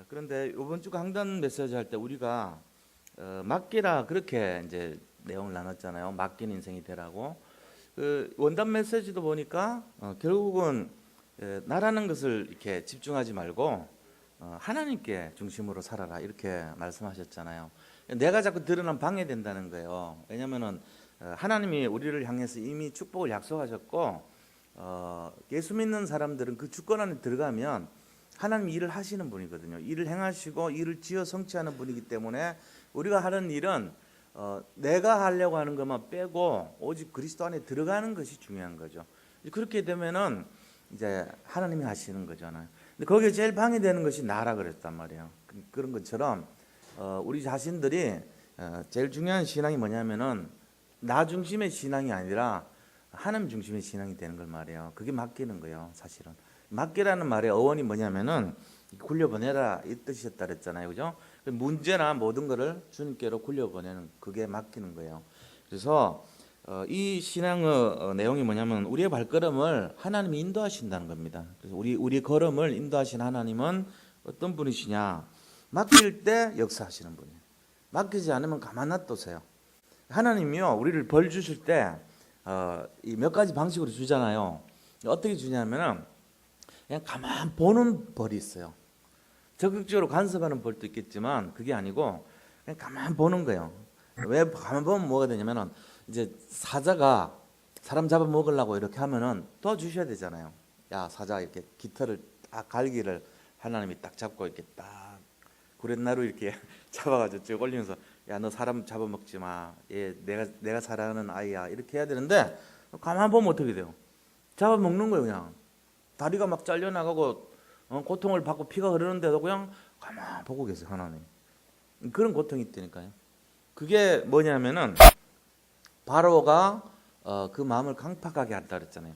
그런데 이번 주 강단 메시지 할 때 우리가 맡기라 그렇게 이제 내용을 나눴잖아요. 맡긴 인생이 되라고. 그 원단 메시지도 보니까 결국은 나라는 것을 이렇게 집중하지 말고 하나님께 중심으로 살아라 이렇게 말씀하셨잖아요. 내가 자꾸 드러나면 방해된다는 거예요. 왜냐하면은 하나님이 우리를 향해서 이미 축복을 약속하셨고 예수 믿는 사람들은 그 주권 안에 들어가면 하나님이 일을 하시는 분이거든요. 일을 행하시고 일을 지어 성취하는 분이기 때문에 우리가 하는 일은 내가 하려고 하는 것만 빼고 오직 그리스도 안에 들어가는 것이 중요한 거죠. 그렇게 되면은 이제 하나님이 하시는 거잖아요. 근데 거기에 제일 방해되는 것이 나라 그랬단 말이에요. 그런 것처럼 우리 자신들이 제일 중요한 신앙이 뭐냐면은 나 중심의 신앙이 아니라 하나님 중심의 신앙이 되는 걸 말이에요. 그게 맡기는 거예요, 사실은. 맡기라는 말의 어원이 뭐냐면은 굴려보내라 이 뜻이었다 그랬잖아요, 그죠? 문제나 모든 것을 주님께로 굴려보내는 그게 맡기는 거예요. 그래서 이 신앙의 내용이 뭐냐면 우리의 발걸음을 하나님이 인도하신다는 겁니다. 그래서 우리 걸음을 인도하신 하나님은 어떤 분이시냐? 맡길 때 역사하시는 분이에요. 맡기지 않으면 가만 놔두세요. 하나님이요, 우리를 벌 주실 때 이 몇 가지 방식으로 주잖아요. 어떻게 주냐면은 그냥 가만 보는 벌이 있어요. 적극적으로 간섭하는 벌도 있겠지만 그게 아니고 그냥 가만 보는 거예요. 왜 가만 보면 뭐가 되냐면은 이제 사자가 사람 잡아 먹으려고 이렇게 하면은 도와주셔야 되잖아요. 야, 사자 이렇게 깃털을 딱 갈기를 하나님이 딱 잡고 이렇게 딱 구렛나루 이렇게 잡아가지고 쭉 올리면서 야, 너 사람 잡아먹지 마. 얘 내가 사랑하는 아이야. 이렇게 해야 되는데 가만 보면 어떻게 돼요? 잡아먹는 거예요, 그냥. 다리가 막 잘려나가고 고통을 받고 피가 흐르는데도 그냥 가만 보고 계세요, 하나님. 그런 고통이 있다니까요. 그게 뭐냐면은 바로가 그 마음을 강팍하게 한다 그랬잖아요.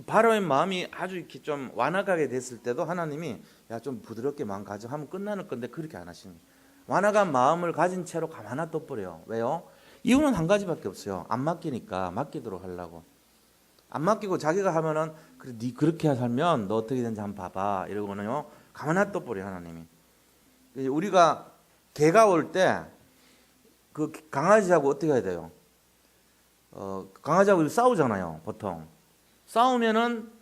바로의 마음이 아주 이렇게 좀 완악하게 됐을 때도 하나님이 야, 좀 부드럽게 마음 가져 하면 끝나는 건데 그렇게 안 하시는 거예요. 완악한 마음을 가진 채로 가만 놔둬버려요. 왜요? 이유는 한 가지밖에 없어요. 안 맡기니까 맡기도록 하려고. 안 맡기고 자기가 하면은 그래, 네 그렇게 살면 너 어떻게 되는지 한번 봐봐 이러고는요 가만 놔둬버려요, 하나님이. 우리가 개가 올 때 그 강아지하고 어떻게 해야 돼요? 강아지하고 싸우잖아요, 보통. 싸우면은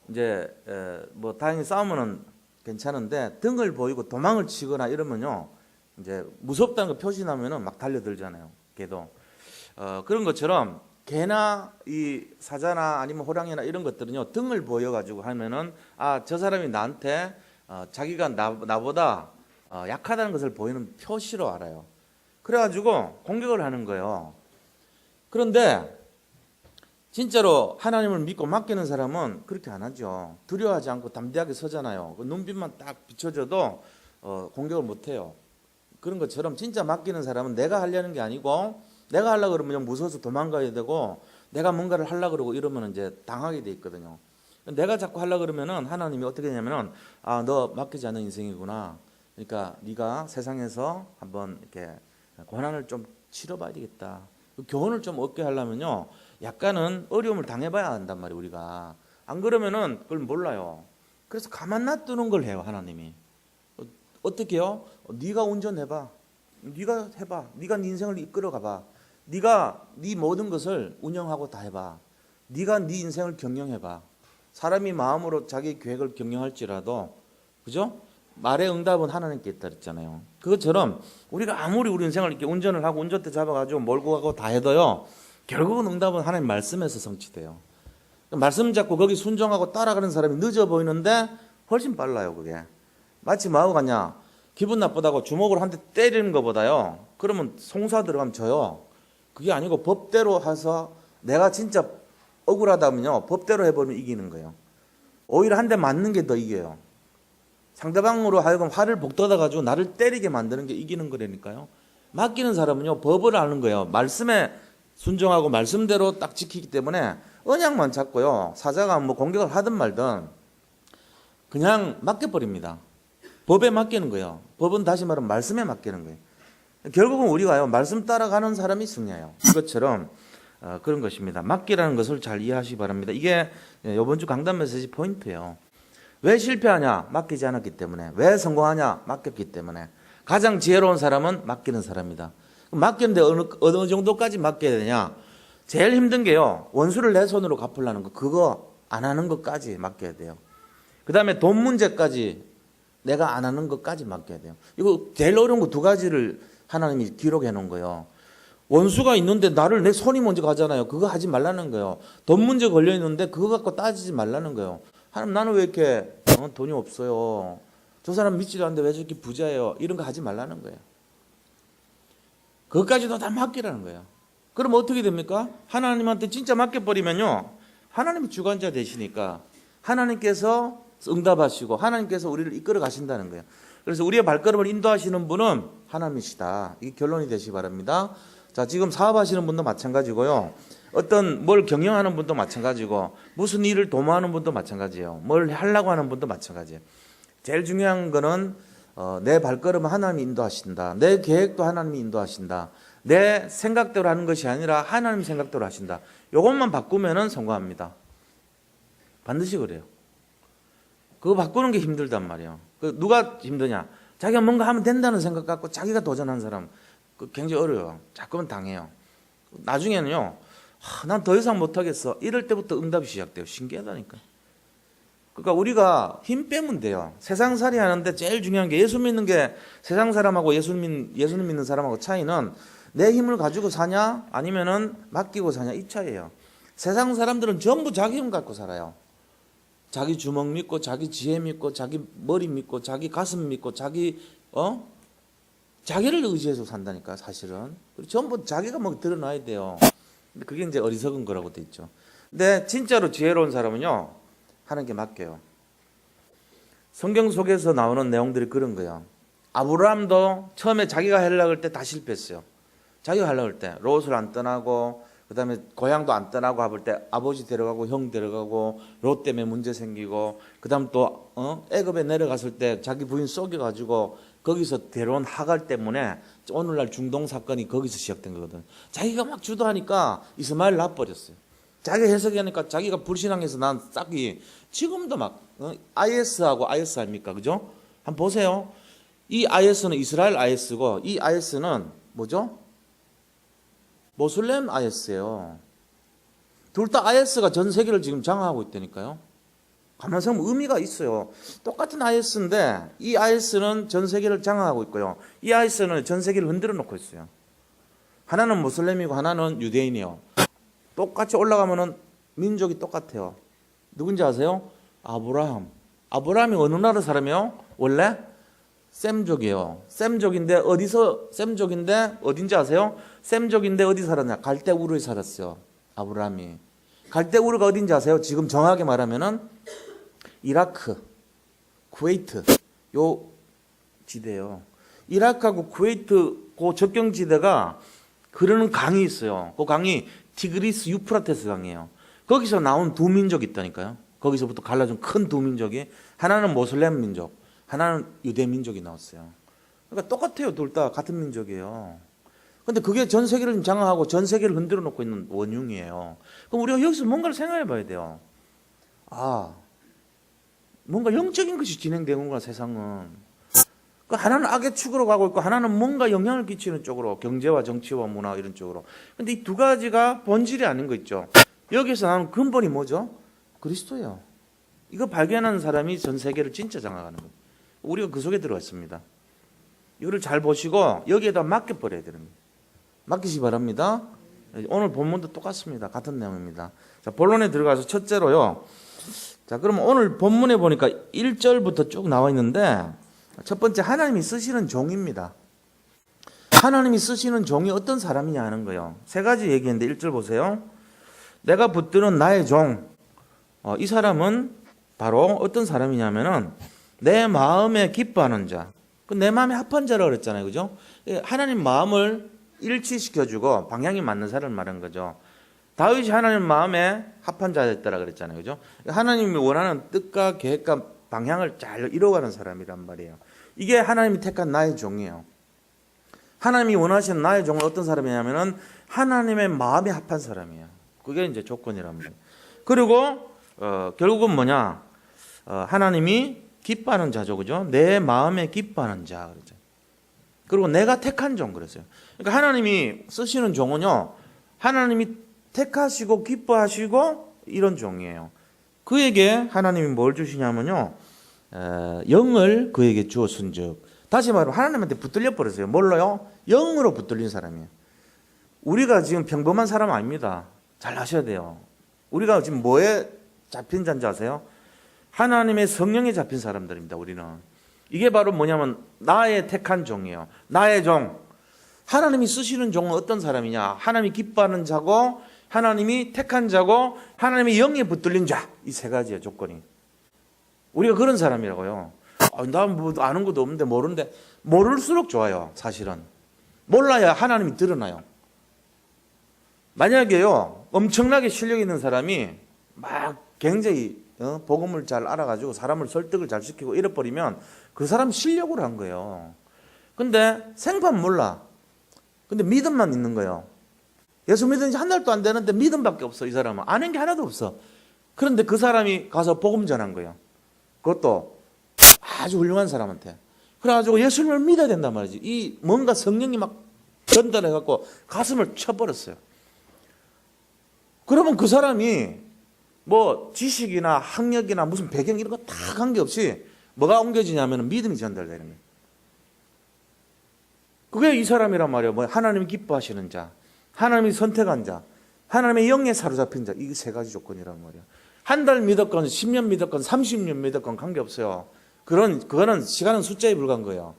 이제 뭐 다행히 싸우면은 괜찮은데 등을 보이고 도망을 치거나 이러면요 이제 무섭다는 거 표시나면은 막 달려들잖아요, 개도. 그런 것처럼 개나 이 사자나 아니면 호랑이나 이런 것들은요 등을 보여가지고 하면은 아, 저 사람이 나한테 자기가 나보다 약하다는 것을 보이는 표시로 알아요. 그래가지고 공격을 하는 거예요. 그런데 진짜로 하나님을 믿고 맡기는 사람은 그렇게 안 하죠. 두려워하지 않고 담대하게 서잖아요. 그 눈빛만 딱 비춰져도 공격을 못 해요. 그런 것처럼 진짜 맡기는 사람은 내가 하려는 게 아니고 내가 하려고 그러면 무서워서 도망가야 되고 내가 뭔가를 하려고 그러고 이러면 이제 당하게 돼 있거든요. 내가 자꾸 하려고 그러면은 하나님이 어떻게 되냐면은 아, 너 맡기지 않는 인생이구나. 그러니까 네가 세상에서 한번 이렇게 고난을 좀 치러봐야 되겠다. 교훈을 좀 얻게 하려면요 약간은 어려움을 당해봐야 한단 말이에요, 우리가. 안 그러면은 그걸 몰라요. 그래서 가만 놔두는 걸 해요, 하나님이. 어떻게 해요? 네가 운전해봐. 네가 해봐. 네가 네 인생을 이끌어가봐. 네가 네 모든 것을 운영하고 다 해봐. 네가 네 인생을 경영해봐. 사람이 마음으로 자기 계획을 경영할지라도, 그죠? 말의 응답은 하나님께 있다 그랬잖아요. 그것처럼 우리가 아무리 우리 인생을 이렇게 운전을 하고 운전대 잡아가지고 몰고 가고 다 해도요 결국은 응답은 하나님 말씀에서 성취돼요. 말씀 잡고 거기 순종하고 따라가는 사람이 늦어 보이는데 훨씬 빨라요. 그게 마치 뭐하고 같냐, 기분 나쁘다고 주먹으로 한 대 때리는 것보다요 그러면 송사 들어가면 져요. 그게 아니고 법대로 해서 내가 진짜 억울하다면요 법대로 해보면 이기는 거예요. 오히려 한 대 맞는 게 더 이겨요. 상대방으로 하여금 화를 복돋아가지고 나를 때리게 만드는 게 이기는 거라니까요. 맡기는 사람은요 법을 아는 거예요. 말씀에 순종하고 말씀대로 딱 지키기 때문에 언약만 잡고요 사자가 뭐 공격을 하든 말든 그냥 맡겨버립니다. 법에 맡기는 거예요. 법은 다시 말하면 말씀에 맡기는 거예요. 결국은 우리가요 말씀 따라가는 사람이 승리해요. 이것처럼 그런 것입니다. 맡기라는 것을 잘 이해하시기 바랍니다. 이게 이번 주 강단 메시지 포인트예요. 왜 실패하냐? 맡기지 않았기 때문에. 왜 성공하냐? 맡겼기 때문에. 가장 지혜로운 사람은 맡기는 사람이다. 맡겼는데 어느 정도까지 맡겨야 되냐? 제일 힘든 게요, 원수를 내 손으로 갚으려는 거, 그거 안 하는 것까지 맡겨야 돼요. 그 다음에 돈 문제까지 내가 안 하는 것까지 맡겨야 돼요. 이거 제일 어려운 거 두 가지를 하나님이 기록해 놓은 거예요. 원수가 있는데 나를 내 손이 먼저 가잖아요. 그거 하지 말라는 거예요. 돈 문제 걸려 있는데 그거 갖고 따지지 말라는 거예요. 하나님, 나는 왜 이렇게 돈이 없어요? 저 사람 믿지도 않는데 왜 저렇게 부자예요? 이런 거 하지 말라는 거예요. 그것까지도 다 맡기라는 거예요. 그럼 어떻게 됩니까? 하나님한테 진짜 맡겨버리면요, 하나님이 주관자 되시니까 하나님께서 응답하시고 하나님께서 우리를 이끌어 가신다는 거예요. 그래서 우리의 발걸음을 인도하시는 분은 하나님이시다. 이게 결론이 되시기 바랍니다. 자, 지금 사업하시는 분도 마찬가지고요, 어떤 뭘 경영하는 분도 마찬가지고, 무슨 일을 도모하는 분도 마찬가지예요. 뭘 하려고 하는 분도 마찬가지예요. 제일 중요한 거는 내 발걸음을 하나님이 인도하신다. 내 계획도 하나님이 인도하신다. 내 생각대로 하는 것이 아니라 하나님 생각대로 하신다. 이것만 바꾸면은 성공합니다. 반드시 그래요. 그거 바꾸는 게 힘들단 말이에요. 누가 힘드냐? 자기가 뭔가 하면 된다는 생각 갖고 자기가 도전한 사람, 굉장히 어려워요. 자꾸만 당해요. 나중에는요, 난 더 이상 못하겠어, 이럴 때부터 응답이 시작돼요. 신기하다니까. 그러니까 우리가 힘 빼면 돼요. 세상살이 하는데 제일 중요한 게, 예수 믿는 게 세상 사람하고 예수님 믿는 사람하고 차이는 내 힘을 가지고 사냐 아니면은 맡기고 사냐, 이 차이예요. 세상 사람들은 전부 자기 힘 갖고 살아요. 자기 주먹 믿고, 자기 지혜 믿고, 자기 머리 믿고, 자기 가슴 믿고, 자기를 의지해서 산다니까, 사실은. 전부 자기가 뭐 드러나야 돼요. 근데 그게 이제 어리석은 거라고 돼 있죠. 근데 진짜로 지혜로운 사람은요, 하나님께 맡겨요. 성경 속에서 나오는 내용들이 그런 거예요. 아브라함도 처음에 자기가 하려고 할 때 다 실패했어요. 자기가 하려고 할 때 롯을 안 떠나고, 그 다음에 고향도 안 떠나고 해볼 때 아버지 데려가고 형 데려가고 롯 때문에 문제 생기고, 그 다음 또 애굽에 내려갔을 때 자기 부인 쏘겨가지고 거기서 데려온 하갈 때문에 오늘날 중동 사건이 거기서 시작된 거거든. 자기가 막 주도하니까 이스마엘 놔버렸어요. 자기가 해석하니까 자기가 불신앙해서 난 싹이, 지금도 막 IS하고 IS 아닙니까? 그죠? 한번 보세요. 이 IS는 이스라엘 IS고, 이 IS는 뭐죠? 모슬렘 IS예요. 둘 다 IS가 전 세계를 지금 장악하고 있다니까요. 가만히 생각하면 의미가 있어요. 똑같은 IS인데 이 IS는 전 세계를 장악하고 있고요, 이 IS는 전 세계를 흔들어 놓고 있어요. 하나는 모슬렘이고 하나는 유대인이요. 똑같이 올라가면은 민족이 똑같아요. 누군지 아세요? 아브라함. 아브라함이 어느 나라 사람이요? 원래 셈족이에요. 셈족인데 어디서, 셈족인데 어딘지 아세요? 셈족인데 어디 살았냐? 갈대우르에 살았어요. 아브라함이. 갈대우르가 어딘지 아세요? 지금 정확하게 말하면은 이라크, 쿠웨이트 요 지대요. 이라크하고 쿠웨이트 그 접경 지대가 흐르는 강이 있어요. 그 강이 티그리스 유프라테스 강이에요. 거기서 나온 두 민족이 있다니까요. 거기서부터 갈라진 큰 두 민족이, 하나는 모슬렘 민족, 하나는 유대 민족이 나왔어요. 그러니까 똑같아요. 둘 다 같은 민족이에요. 근데 그게 전 세계를 장악하고 전 세계를 흔들어 놓고 있는 원흉이에요. 그럼 우리가 여기서 뭔가를 생각해 봐야 돼요. 뭔가 영적인 것이 진행되는구나, 세상은. 하나는 악의 축으로 가고 있고, 하나는 뭔가 영향을 끼치는 쪽으로, 경제와 정치와 문화 이런 쪽으로. 근데 이 두 가지가 본질이 아닌 거 있죠. 여기서 나오는 근본이 뭐죠? 그리스도예요. 이거 발견하는 사람이 전 세계를 진짜 장악하는 거예요. 우리가 그 속에 들어와 있습니다. 이거를 잘 보시고 여기에다 맡겨버려야 되는 거예요. 맡기시기 바랍니다. 오늘 본문도 똑같습니다. 같은 내용입니다. 자, 본론에 들어가서 첫째로요. 자, 그러면 오늘 본문에 보니까 1절부터 쭉 나와 있는데, 첫 번째, 하나님이 쓰시는 종입니다. 하나님이 쓰시는 종이 어떤 사람이냐 하는 거예요. 세 가지 얘기했는데 1절 보세요. 내가 붙드는 나의 종. 이 사람은 바로 어떤 사람이냐면은 내 마음에 기뻐하는 자. 내 마음에 합한 자라고 그랬잖아요. 그죠? 하나님 마음을 일치시켜주고 방향이 맞는 사람을 말한 거죠. 다윗이 하나님 마음에 합한 자였다라 그랬잖아요. 그죠? 하나님이 원하는 뜻과 계획과 방향을 잘 이뤄가는 사람이란 말이에요. 이게 하나님이 택한 나의 종이에요. 하나님이 원하시는 나의 종은 어떤 사람이냐면은 하나님의 마음에 합한 사람이에요. 그게 이제 조건이란 말이에요. 그리고 결국은 뭐냐? 하나님이 기뻐하는 자죠, 그죠? 내 마음에 기뻐하는 자 그러죠. 그리고 내가 택한 종 그랬어요. 그러니까 하나님이 쓰시는 종은요, 하나님이 택하시고 기뻐하시고 이런 종이에요. 그에게 하나님이 뭘 주시냐면요, 영을 그에게 주었은즉. 다시 말하면 하나님한테 붙들려 버렸어요. 뭘로요? 영으로 붙들린 사람이에요. 우리가 지금 평범한 사람 아닙니다. 잘 아셔야 돼요. 우리가 지금 뭐에 잡힌 자인지 아세요? 하나님의 성령에 잡힌 사람들입니다. 우리는. 이게 바로 뭐냐면 나의 택한 종이에요. 나의 종. 하나님이 쓰시는 종은 어떤 사람이냐? 하나님이 기뻐하는 자고, 하나님이 택한 자고, 하나님의 영에 붙들린 자. 이 세 가지의 조건이. 우리가 그런 사람이라고요. 난 뭐 아는 것도 없는데 모르는데, 모를수록 좋아요. 사실은. 몰라야 하나님이 드러나요. 만약에요, 엄청나게 실력 있는 사람이 막 굉장히 복음을 잘 알아가지고 사람을 설득을 잘 시키고 이래버리면 그 사람 실력으로 한 거예요. 근데 생판 몰라. 근데 믿음만 있는 거예요. 예수 믿은 지 한 달도 안 되는데 믿음밖에 없어. 이 사람은 아는 게 하나도 없어. 그런데 그 사람이 가서 복음 전한 거예요. 그것도 아주 훌륭한 사람한테. 그래가지고 예수님을 믿어야 된단 말이지. 이 뭔가 성령이 막 전달해갖고 가슴을 쳐버렸어요. 그러면 그 사람이 뭐 지식이나 학력이나 무슨 배경 이런 거 다 관계없이 뭐가 옮겨지냐면 믿음이 전달되는 거예요. 그게 이 사람이란 말이에요. 뭐 하나님이 기뻐하시는 자, 하나님이 선택한 자, 하나님의 영에 사로잡힌 자. 이 세 가지 조건이란 말이에요. 한 달 믿었건 10년 믿었건 30년 믿었건 관계없어요. 그거는 시간은 숫자에 불과한 거예요.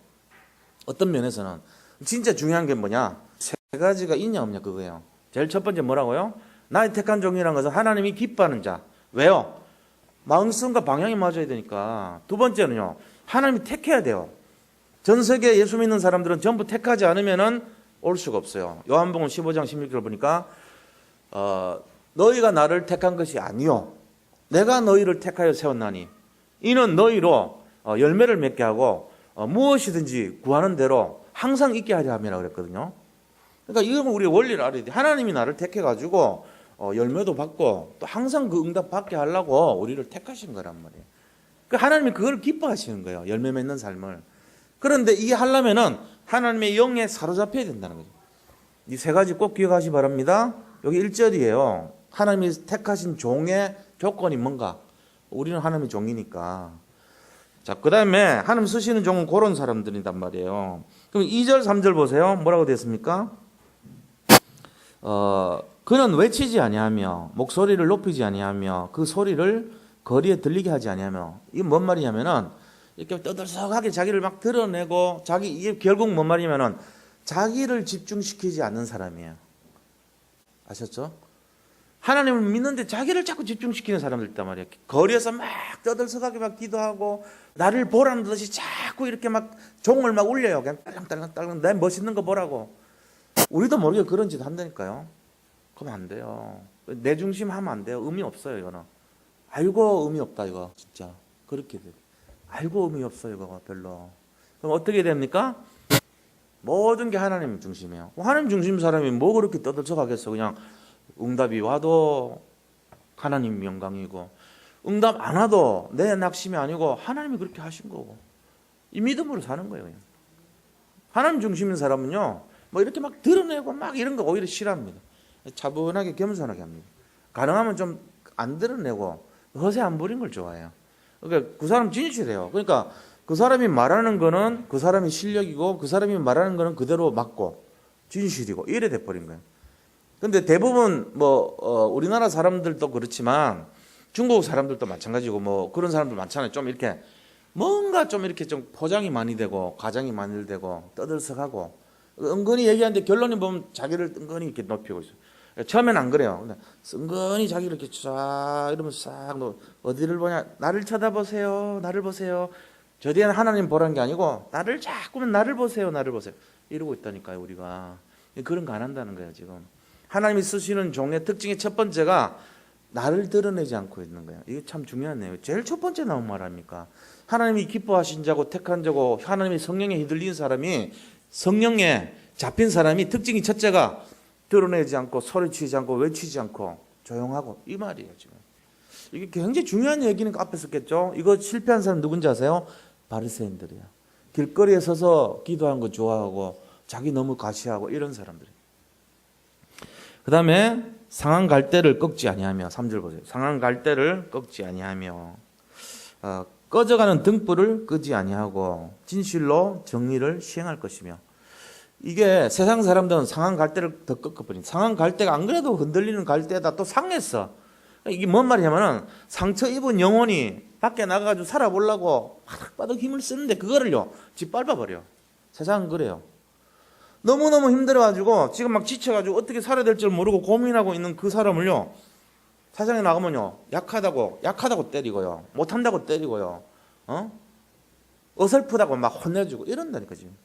어떤 면에서는. 진짜 중요한 게 뭐냐? 세 가지가 있냐 없냐 그거예요. 제일 첫 번째 뭐라고요? 나의 택한 종이라는 것은 하나님이 기뻐하는 자. 왜요? 마음씀과 방향이 맞아야 되니까. 두 번째는요, 하나님이 택해야 돼요. 전 세계 예수 믿는 사람들은 전부 택하지 않으면 올 수가 없어요. 요한복음 15장 16절 보니까 너희가 나를 택한 것이 아니요 내가 너희를 택하여 세웠나니 이는 너희로 열매를 맺게 하고 무엇이든지 구하는 대로 항상 있게 하려 함이라 그랬거든요. 그러니까 이건 우리의 원리를 알아야 돼. 하나님이 나를 택해가지고 열매도 받고 또 항상 그 응답 받게 하려고 우리를 택하신 거란 말이에요. 그러니까 하나님이 그걸 기뻐하시는 거예요. 열매 맺는 삶을. 그런데 이게 하려면은 하나님의 영에 사로잡혀야 된다는 거죠. 이 세 가지 꼭 기억하시 바랍니다. 여기 1절이에요. 하나님이 택하신 종의 조건이 뭔가? 우리는 하나님의 종이니까. 자, 그 다음에 하나님 쓰시는 종은 그런 사람들이란 말이에요. 그럼 2절, 3절 보세요. 뭐라고 됐습니까? 그는 외치지 아니하며 목소리를 높이지 아니하며 그 소리를 거리에 들리게 하지 아니하며. 이게 뭔 말이냐면은 이렇게 떠들썩하게 자기를 막 드러내고 이게 결국 뭔 말이냐면은 자기를 집중시키지 않는 사람이에요. 아셨죠? 하나님을 믿는데 자기를 자꾸 집중시키는 사람들 있단 말이에요. 거리에서 막 떠들썩하게 막 기도하고 나를 보라는 듯이 자꾸 이렇게 막 종을 막 울려요. 그냥 딸랑딸랑 내 멋있는 거 보라고. 우리도 모르게 그런 짓 한다니까요. 그러면 안 돼요. 내 중심 하면 안 돼요. 의미 없어요, 이거는. 알고 의미 없다, 이거. 진짜. 그렇게 돼요. 알고 의미 없어요, 이거 별로. 그럼 어떻게 됩니까? 모든 게 하나님 중심이에요. 하나님 중심 사람이 뭐 그렇게 떠들썩하겠어. 그냥 응답이 와도 하나님 영광이고 응답 안 와도 내 낙심이 아니고 하나님이 그렇게 하신 거고 이 믿음으로 사는 거예요. 그냥. 하나님 중심인 사람은요 뭐 이렇게 막 드러내고 막 이런 거 오히려 싫어합니다. 차분하게 겸손하게 합니다. 가능하면 좀 안 드러내고 허세 안 부린 걸 좋아해요. 그러니까 그 사람 진실해요. 그러니까 그 사람이 말하는 거는 그 사람이 실력이고 그 사람이 말하는 거는 그대로 맞고 진실이고 이래 돼버린 거예요. 근데 대부분 우리나라 사람들도 그렇지만 중국 사람들도 마찬가지고 뭐 그런 사람들 많잖아요. 좀 이렇게 뭔가 좀 이렇게 좀 포장이 많이 되고 과장이 많이 되고 떠들썩하고 은근히 얘기하는데 결론이 보면 자기를 은근히 이렇게 높이고 있어요. 처음엔 안 그래요. 근데 은근히 자기를 이렇게 쫙 이러면서 싹 어디를 보냐? 나를 쳐다보세요. 나를 보세요. 저 뒤에는 하나님 보라는 게 아니고 나를 자꾸만 나를 보세요. 나를 보세요. 이러고 있다니까요. 우리가. 그런 거 안 한다는 거예요. 지금. 하나님이 쓰시는 종의 특징의 첫 번째가 나를 드러내지 않고 있는 거예요. 이게 참 중요하네요. 제일 첫 번째 나온 말 아닙니까? 하나님이 기뻐하신 자고 택한 자고 하나님의 성령에 휘둘린 사람이 성령에 잡힌 사람이 특징이 첫째가 드러내지 않고 소리치지 않고 외치지 않고 조용하고 이 말이에요. 지금 이게 굉장히 중요한 얘기니까 앞에 썼겠죠. 이거 실패한 사람 누군지 아세요? 바리새인들이야. 길거리에 서서 기도하는 거 좋아하고 자기 너무 과시하고 이런 사람들이. 그 다음에 상한 갈대를 꺾지 아니하며 3절 보세요. 상한 갈대를 꺾지 아니하며 꺼져가는 등불을 끄지 아니하고 진실로 정의를 시행할 것이며. 이게 세상 사람들은 상한 갈대를 더 꺾어버린. 상한 갈대가 안 그래도 흔들리는 갈대다 또 상했어. 이게 뭔 말이냐면은 상처 입은 영혼이 밖에 나가가지고 살아보려고 바닥바닥 힘을 쓰는데 그거를요 짓밟아버려. 세상은 그래요. 너무너무 힘들어가지고 지금 막 지쳐가지고 어떻게 살아야 될 줄 모르고 고민하고 있는 그 사람을요 세상에 나가면요 약하다고 때리고요 못한다고 때리고요 어설프다고 막 혼내주고 이런다니까 지금.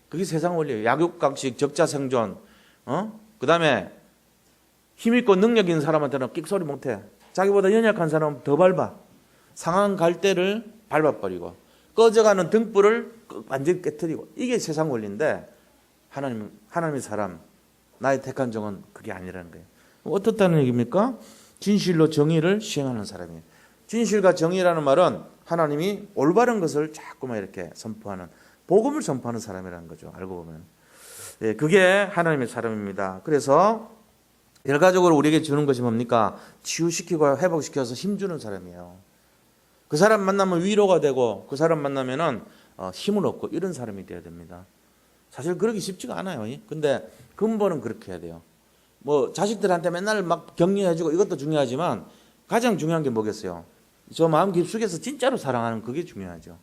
그게 세상 원리예요. 약육강식 적자생존. 그 다음에 힘있고 능력 있는 사람한테는 끽소리 못해. 자기보다 연약한 사람은 더 밟아. 상한 갈대를 밟아버리고 꺼져가는 등불을 완전히 깨뜨리고. 이게 세상 원리인데 하나님의 사람 나의 택한 종은 그게 아니라는 거예요. 어떻다는 얘기입니까? 진실로 정의를 시행하는 사람이에요. 진실과 정의라는 말은 하나님이 올바른 것을 자꾸만 이렇게 선포하는 복음을 선포하는 사람이라는 거죠. 알고 보면. 예, 그게 하나님의 사람입니다. 그래서 결과적으로 우리에게 주는 것이 뭡니까? 치유시키고 회복시켜서 힘주는 사람이에요. 그 사람 만나면 위로가 되고 그 사람 만나면은 힘을 얻고 이런 사람이 되어야 됩니다. 사실 그러기 쉽지가 않아요. 근데 근본은 그렇게 해야 돼요. 뭐 자식들한테 맨날 막 격려해주고 이것도 중요하지만 가장 중요한 게 뭐겠어요? 저 마음 깊숙이서 진짜로 사랑하는 그게 중요하죠.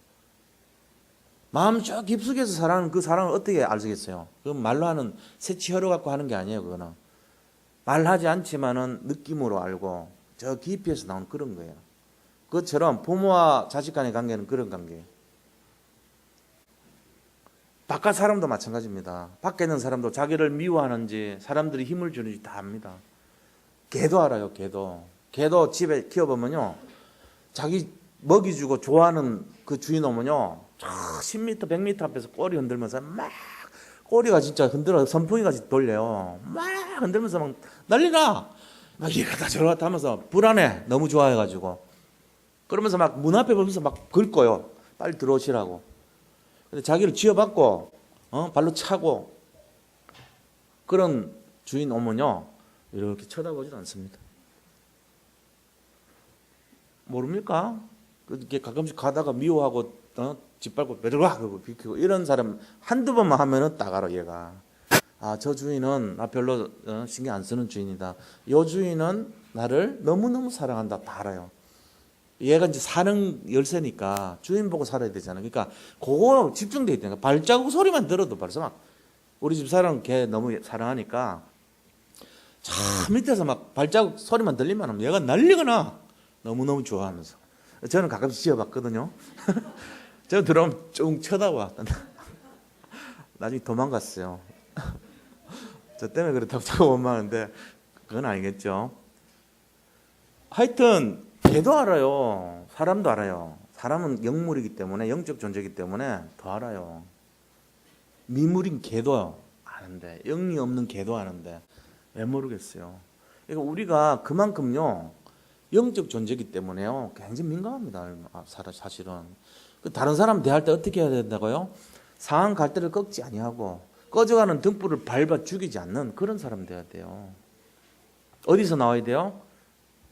마음 저 깊숙이서 사랑하는 그 사랑을 어떻게 알겠어요? 그건 말로 하는 새치혀로 갖고 하는 게 아니에요. 그거는 말하지 않지만은 느낌으로 알고 저 깊이에서 나온 그런 거예요. 그것처럼 부모와 자식 간의 관계는 그런 관계예요. 바깥 사람도 마찬가지입니다. 밖에 있는 사람도 자기를 미워하는지 사람들이 힘을 주는지 다 압니다. 개도 알아요. 개도 집에 키워보면요 자기 먹이 주고 좋아하는 그 주인 오면요 10m 100m 앞에서 꼬리 흔들면서 막 꼬리가 진짜 흔들어 선풍기같이 돌려요. 막 흔들면서 막 난리나. 막 이러다 저러다 하면서 불안해. 너무 좋아해가지고. 그러면서 막 문 앞에 보면서 막 긁고요. 빨리 들어오시라고. 근데 자기를 쥐어받고 발로 차고 그런 주인 오면요 이렇게 쳐다보지도 않습니다. 모릅니까? 이렇게 가끔씩 가다가 미워하고 짓밟고 베르락 하고 비키고 이런 사람 한두 번만 하면은 딱 알아 얘가. 아, 저 주인은 나 별로 신경 안 쓰는 주인이다. 요 주인은 나를 너무너무 사랑한다. 다 알아요. 얘가 이제 사는 열쇠니까 주인 보고 살아야 되잖아. 그러니까 그거 집중돼 있다니까. 발자국 소리만 들어도 벌써 막 우리 집 사람 걔 너무 사랑하니까 저 밑에서 막 발자국 소리만 들리면 얘가 난리거나 너무너무 좋아하면서. 저는 가끔씩 지어봤거든요. 저 들어오면 쭉 쳐다봐. 나중에 도망갔어요. 저 때문에 그렇다고 자꾸 원망하는데 그건 아니겠죠. 하여튼 걔도 알아요. 사람도 알아요. 사람은 영물이기 때문에 영적 존재이기 때문에 더 알아요. 미물인 걔도 아는데 영이 없는 걔도 아는데 왜 모르겠어요. 그러니까 우리가 그만큼요 영적 존재이기 때문에요 굉장히 민감합니다. 사실은 다른 사람 대할 때 어떻게 해야 된다고요? 상한 갈대를 꺾지 아니하고 꺼져가는 등불을 밟아 죽이지 않는 그런 사람 돼야 돼요. 어디서 나와야 돼요?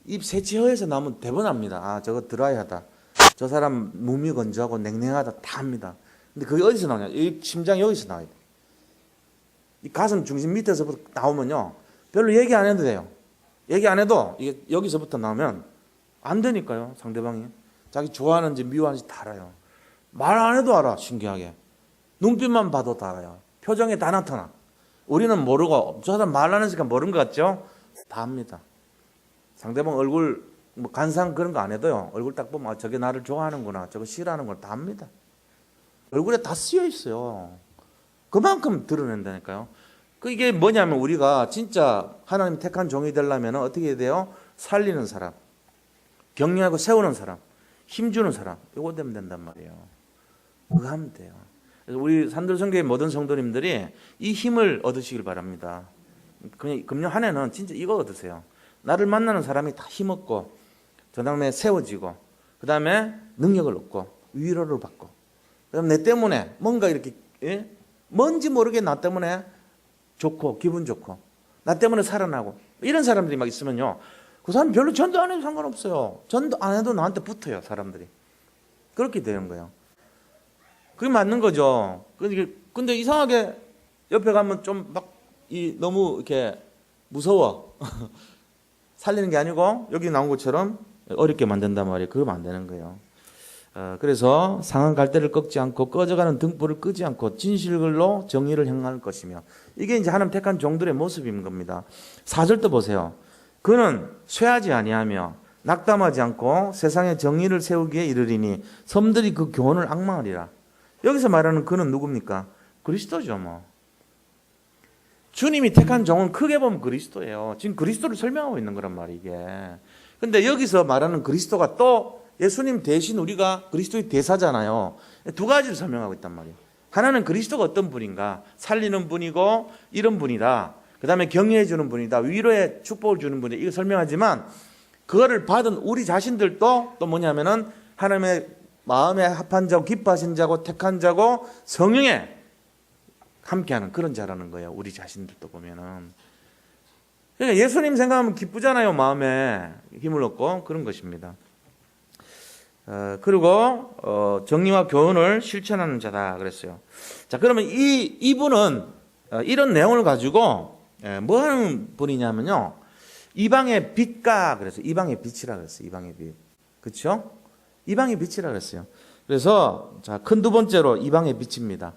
입 새치혀에서 나오면 대번합니다. 아, 저거 드라이하다. 저 사람 몸이 건조하고 냉랭하다 다 합니다. 근데 그게 어디서 나오냐? 이 심장 여기서 나와야 돼. 이 가슴 중심 밑에서부터 나오면요 별로 얘기 안 해도 돼요. 얘기 안 해도 이게 여기서부터 나오면 안 되니까요. 상대방이 자기 좋아하는지 미워하는지 다 알아요. 말 안 해도 알아. 신기하게 눈빛만 봐도 다 알아요. 표정에 다 나타나. 우리는 모르고 저 사람 말 안 하니까 모르는 것 같죠? 다 합니다. 상대방 얼굴 뭐 간상 그런 거 안 해도요 얼굴 딱 보면 아, 저게 나를 좋아하는구나 저거 싫어하는구나 다 합니다. 얼굴에 다 쓰여 있어요. 그만큼 드러낸다니까요. 이게 뭐냐면 우리가 진짜 하나님 택한 종이 되려면 어떻게 해야 돼요? 살리는 사람, 격려하고 세우는 사람, 힘주는 사람 이거 되면 된단 말이에요. 그거 하면 돼요. 그래서 우리 산들성교회 모든 성도님들이 이 힘을 얻으시길 바랍니다. 그냥 금년 한 해는 진짜 이거 얻으세요. 나를 만나는 사람이 다 힘없고 저 다음에 세워지고, 그 다음에 능력을 얻고, 위로를 받고, 그 다음에 내 때문에 뭔가 이렇게, 예? 뭔지 모르게 나 때문에 좋고, 기분 좋고, 나 때문에 살아나고, 이런 사람들이 막 있으면요, 그 사람 별로 전도 안 해도 상관없어요. 전도 안 해도 나한테 붙어요, 사람들이. 그렇게 되는 거예요. 그게 맞는 거죠. 근데 이상하게 옆에 가면 좀 막 너무 이렇게 무서워. 살리는 게 아니고 여기 나온 것처럼 어렵게 만든단 말이에요. 그러면 안 되는 거예요. 그래서 상한 갈대를 꺾지 않고 꺼져가는 등불을 끄지 않고 진실글로 정의를 행할 것이며, 이게 이제 하나님 택한 종들의 모습인 겁니다. 4절도 보세요. 그는 쇠하지 아니하며 낙담하지 않고 세상에 정의를 세우기에 이르리니 섬들이 그 교훈을 앙망하리라. 여기서 말하는 그는 누굽니까? 그리스도죠, 뭐. 주님이 택한 종은 크게 보면 그리스도예요. 지금 그리스도를 설명하고 있는 거란 말이에요, 이게. 근데 여기서 말하는 그리스도가 또 예수님 대신 우리가 그리스도의 대사잖아요. 두 가지를 설명하고 있단 말이에요. 하나는 그리스도가 어떤 분인가? 살리는 분이고 이런 분이다. 그 다음에 격려해 주는 분이다. 위로의 축복을 주는 분이다. 이거 설명하지만 그거를 받은 우리 자신들도 또 뭐냐면은 하나님의 마음에 합한 자고 기뻐하신 자고 택한 자고 성령에 함께하는 그런 자라는 거예요. 우리 자신들도 보면은. 그러니까 예수님 생각하면 기쁘잖아요. 마음에 힘을 얻고 그런 것입니다. 그리고 정의와 교훈을 실천하는 자다 그랬어요. 자, 그러면 이분은 이런 내용을 가지고 뭐 하는 분이냐면요, 이방의 빛과 그랬어요. 이방의 빛이라 그랬어요. 이방의 빛. 그렇죠? 이방의 빛이라 그랬어요. 그래서 자, 큰 두 번째로 이방의 빛입니다.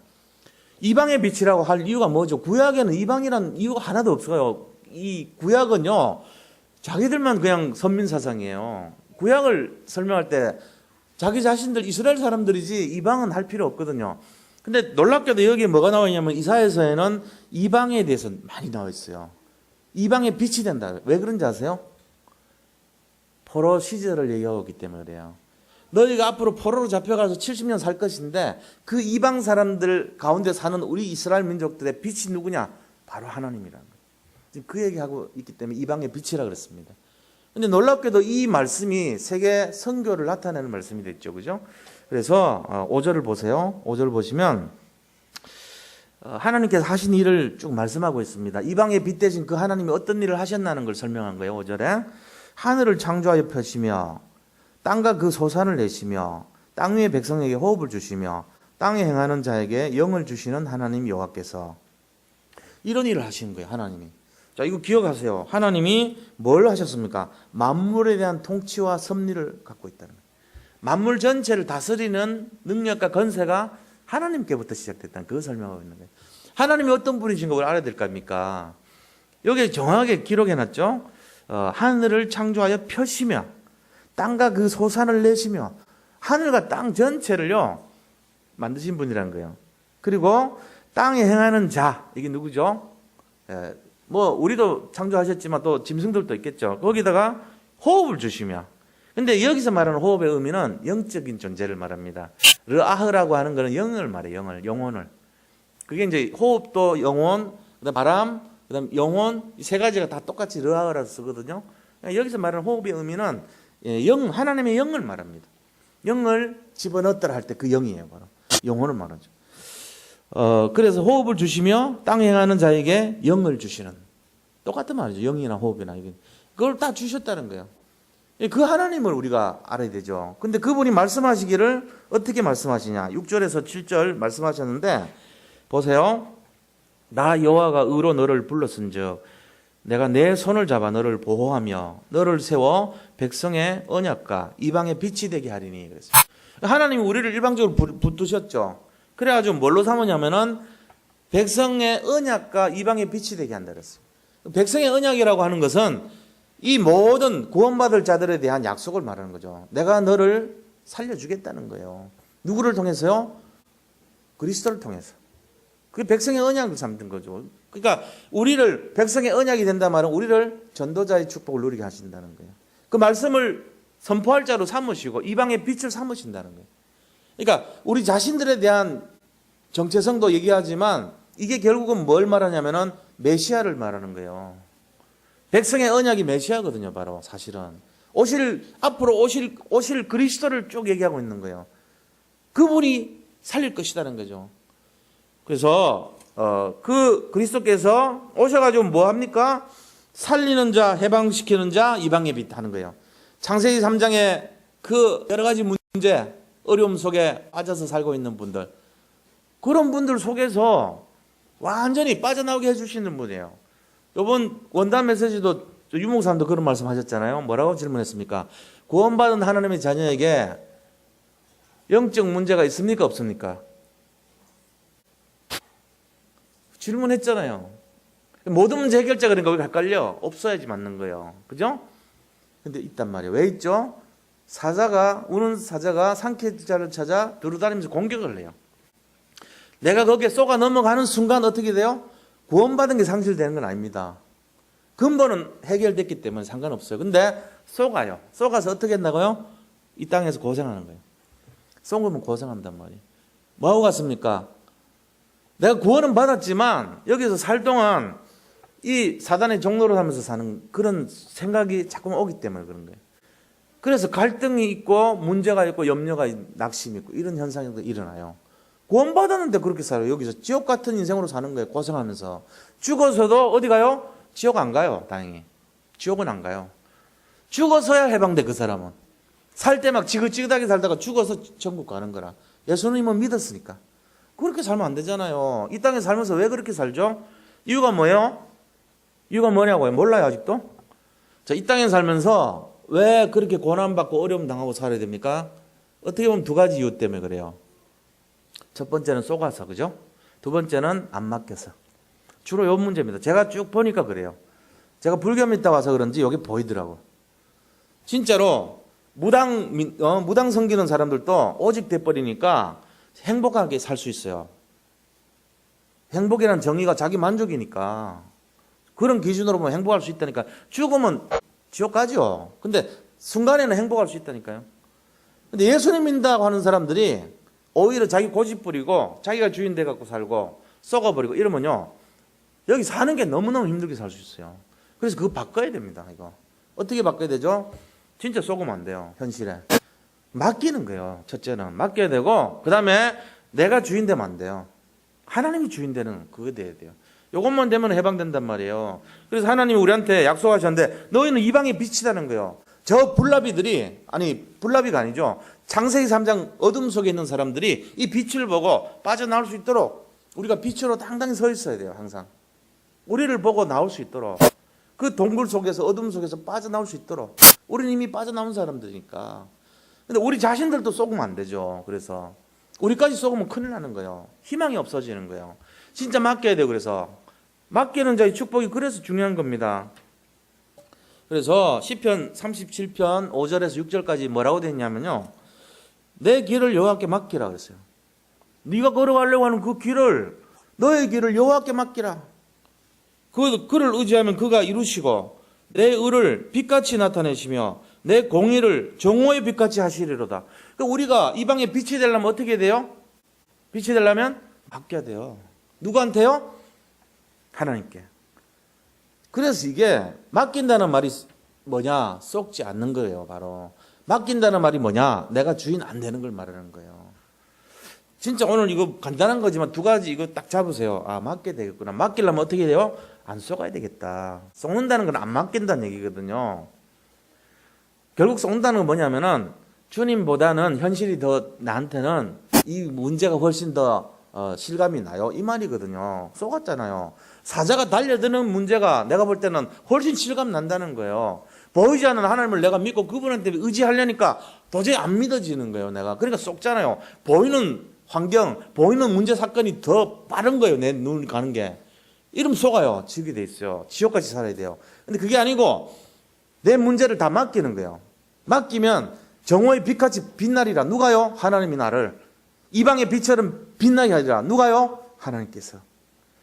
이방의 빛이라고 할 이유가 뭐죠? 구약에는 이방이란 이유가 하나도 없어요. 이 구약은요, 자기들만 그냥 선민 사상이에요. 구약을 설명할 때 자기 자신들 이스라엘 사람들이지 이방은 할 필요 없거든요. 근데 놀랍게도 여기에 뭐가 나와 있냐면 이사야서에는 이방에 대해서 많이 나와 있어요. 이방의 빛이 된다. 왜 그런지 아세요? 포로 시절을 얘기하고 있기 때문에 그래요. 너희가 앞으로 포로로 잡혀가서 70년 살 것인데 그 이방 사람들 가운데 사는 우리 이스라엘 민족들의 빛이 누구냐? 바로 하나님이라는 거예요. 지금 그 얘기하고 있기 때문에 이방의 빛이라 그랬습니다. 근데 놀랍게도 이 말씀이 세계 선교를 나타내는 말씀이 됐죠. 그죠? 그래서 5절을 보세요. 5절을 보시면 하나님께서 하신 일을 쭉 말씀하고 있습니다. 이방의 빛 대신 그 하나님이 어떤 일을 하셨나는 걸 설명한 거예요. 5절에 하늘을 창조하여 펴시며 땅과 그 소산을 내시며 땅 위의 백성에게 호흡을 주시며 땅에 행하는 자에게 영을 주시는 하나님 여호와께서 이런 일을 하시는 거예요. 하나님이. 자, 이거 기억하세요. 하나님이 뭘 하셨습니까? 만물에 대한 통치와 섭리를 갖고 있다는 거예요. 만물 전체를 다스리는 능력과 건세가 하나님께부터 시작됐다는 그걸 설명하고 있는 거예요. 하나님이 어떤 분이신 걸 알아야 될 거 아닙니까? 여기 정확하게 기록해놨죠. 하늘을 창조하여 펴시며 땅과 그 소산을 내시며 하늘과 땅 전체를요 만드신 분이라는 거예요. 그리고 땅에 행하는 자, 이게 누구죠? 뭐 우리도 창조하셨지만 또 짐승들도 있겠죠. 거기다가 호흡을 주시며, 근데 여기서 말하는 호흡의 의미는 영적인 존재를 말합니다. 르아흐라고 하는 것은 영을 말해요. 영혼을. 그게 이제 호흡도 영혼, 그다음 바람, 그다음 영혼, 이 세 가지가 다 똑같이 르아흐라고 쓰거든요. 여기서 말하는 호흡의 의미는 하나님의 영을 말합니다. 영을 집어넣었더라 할 때 그 영이에요. 바로 영혼을 말하죠. 그래서 호흡을 주시며 땅에 행하는 자에게 영을 주시는, 똑같은 말이죠. 영이나 호흡이나 이게 그걸 다 주셨다는 거예요. 그 하나님을 우리가 알아야 되죠. 근데 그분이 말씀하시기를 어떻게 말씀하시냐? 6절에서 7절 말씀하셨는데 보세요. 나 여호와가 의로 너를 불렀은즉 내가 내 손을 잡아 너를 보호하며 너를 세워 백성의 언약과 이방의 빛이 되게 하리니 그랬어요. 하나님이 우리를 일방적으로 붙드셨죠. 그래가지고 뭘로 삼으냐면은 백성의 언약과 이방의 빛이 되게 한다 그랬어요. 백성의 언약이라고 하는 것은 이 모든 구원받을 자들에 대한 약속을 말하는 거죠. 내가 너를 살려주겠다는 거예요. 누구를 통해서요? 그리스도를 통해서. 그게 백성의 언약을 삼는 거죠. 그러니까 우리를 백성의 언약이 된다 말은 우리를 전도자의 축복을 누리게 하신다는 거예요. 그 말씀을 선포할 자로 삼으시고 이방의 빛을 삼으신다는 거예요. 그러니까 우리 자신들에 대한 정체성도 얘기하지만 이게 결국은 뭘 말하냐면은 메시아를 말하는 거예요. 백성의 언약이 메시아거든요. 바로 사실은 앞으로 오실 그리스도를 쭉 얘기하고 있는 거예요. 그분이 살릴 것이라는 거죠. 그래서 그 그리스도께서 오셔가지고 뭐 합니까? 살리는 자, 해방시키는 자, 이방의 빛 하는 거예요. 창세기 3장에 그 여러 가지 문제, 어려움 속에 빠져서 살고 있는 분들, 그런 분들 속에서 완전히 빠져나오게 해주시는 분이에요. 이번 원단 메시지도 유목사님도 그런 말씀 하셨잖아요. 뭐라고 질문했습니까? 구원받은 하나님의 자녀에게 영적 문제가 있습니까? 없습니까? 질문했잖아요. 모든 문제 해결자 그러니까 왜 헷갈려? 없어야지 맞는 거예요. 그죠? 근데 있단 말이에요. 왜 있죠? 우는 사자가 상쾌자를 찾아 두루다니면서 공격을 해요. 내가 거기에 쏘가 넘어가는 순간 어떻게 돼요? 구원받은 게 상실되는 건 아닙니다. 근본은 해결됐기 때문에 상관없어요. 근데 쏘가요. 쏘가서 어떻게 한다고요? 이 땅에서 고생하는 거예요. 쏘면 고생한단 말이에요. 뭐하고 갔습니까? 내가 구원은 받았지만 여기서 살 동안 이 사단의 종로를 하면서 사는 그런 생각이 자꾸 오기 때문에 그런 거예요. 그래서 갈등이 있고 문제가 있고 염려가 낙심이 있고 이런 현상이 일어나요. 구원받았는데 그렇게 살아요. 여기서 지옥 같은 인생으로 사는 거예요. 고생하면서. 죽어서도 어디 가요? 지옥 안 가요. 다행히. 지옥은 안 가요. 죽어서야 해방돼 그 사람은. 살 때 막 지긋지긋하게 살다가 죽어서 천국 가는 거라. 예수님은 믿었으니까. 그렇게 살면 안 되잖아요. 이 땅에 살면서 왜 그렇게 살죠? 이유가 뭐예요? 이유가 뭐냐고요? 몰라요 아직도? 자, 이 땅에 살면서 왜 그렇게 고난받고 어려움 당하고 살아야 됩니까? 어떻게 보면 두 가지 이유 때문에 그래요. 첫 번째는 쏘가서, 그죠? 두 번째는 안 맡겨서. 주로 이 문제입니다. 제가 쭉 보니까 그래요. 제가 불교 믿다 와서 그런지 여기 보이더라고. 진짜로 무당 섬기는 사람들도 오직 돼버리니까 행복하게 살 수 있어요. 행복이라는 정의가 자기 만족이니까. 그런 기준으로 보면 행복할 수 있다니까. 죽으면 지옥 가죠. 근데 순간에는 행복할 수 있다니까요. 근데 예수님 믿는다고 하는 사람들이 오히려 자기 고집 부리고 자기가 주인 돼 갖고 살고 썩어버리고 이러면요. 여기 사는 게 너무너무 힘들게 살 수 있어요. 그래서 그거 바꿔야 됩니다. 이거. 어떻게 바꿔야 되죠? 진짜 썩으면 안 돼요. 현실에. 맡기는 거예요. 첫째는. 맡겨야 되고 그 다음에 내가 주인 되면 안 돼요. 하나님이 주인 되는 그거 돼야 돼요. 이것만 되면 해방된단 말이에요. 그래서 하나님이 우리한테 약속하셨는데 너희는 이방의 빛이라는 거예요. 저 불나비들이 불나비가 아니죠. 창세기 3장 어둠 속에 있는 사람들이 이 빛을 보고 빠져나올 수 있도록 우리가 빛으로 당당히 서 있어야 돼요. 항상. 우리를 보고 나올 수 있도록 그 동굴 속에서 어둠 속에서 빠져나올 수 있도록 우리는 이미 빠져나온 사람들이니까. 근데 우리 자신들도 속으면 안 되죠. 그래서 우리까지 속으면 큰일 나는 거예요. 희망이 없어지는 거예요. 진짜 맡겨야 돼요. 그래서 맡기는 자의 축복이 그래서 중요한 겁니다. 그래서 시편 37편 5절에서 6절까지 뭐라고 되어 있냐면요. 내 길을 여호와께 맡기라 그랬어요. 네가 걸어가려고 하는 그 길을 너의 길을 여호와께 맡기라. 그를 의지하면 그가 이루시고 내 의를 빛같이 나타내시며 내 공의를 정오의 빛같이 하시리로다. 그러니까 우리가 이방에 빛이 되려면 어떻게 돼요? 빛이 되려면 맡겨야 돼요. 누구한테요? 하나님께. 그래서 이게 맡긴다는 말이 뭐냐? 썩지 않는 거예요. 바로 맡긴다는 말이 뭐냐? 내가 주인 안 되는 걸 말하는 거예요. 진짜 오늘 이거 간단한 거지만 두 가지 이거 딱 잡으세요. 아, 맡게 되겠구나. 맡기려면 어떻게 돼요? 안 쏘가야 되겠다. 쏘는다는 건 안 맡긴다는 얘기거든요. 결국 쏘는다는 건 뭐냐면은 주님보다는 현실이 더 나한테는 이 문제가 훨씬 더 실감이 나요. 이 말이거든요. 쏘갔잖아요. 사자가 달려드는 문제가 내가 볼 때는 훨씬 실감 난다는 거예요. 보이지 않는 하나님을 내가 믿고 그분한테 의지하려니까 도저히 안 믿어지는 거예요. 내가. 그러니까 쏘잖아요. 보이는 환경, 보이는 문제 사건이 더 빠른 거예요. 내 눈이 가는 게. 이러면 속아요. 지게 돼 있어요. 지옥같이 살아야 돼요. 근데 그게 아니고 내 문제를 다 맡기는 거예요. 맡기면 정오의 빛같이 빛나리라. 누가요? 하나님이 나를. 이방의 빛처럼 빛나게 하리라. 누가요? 하나님께서.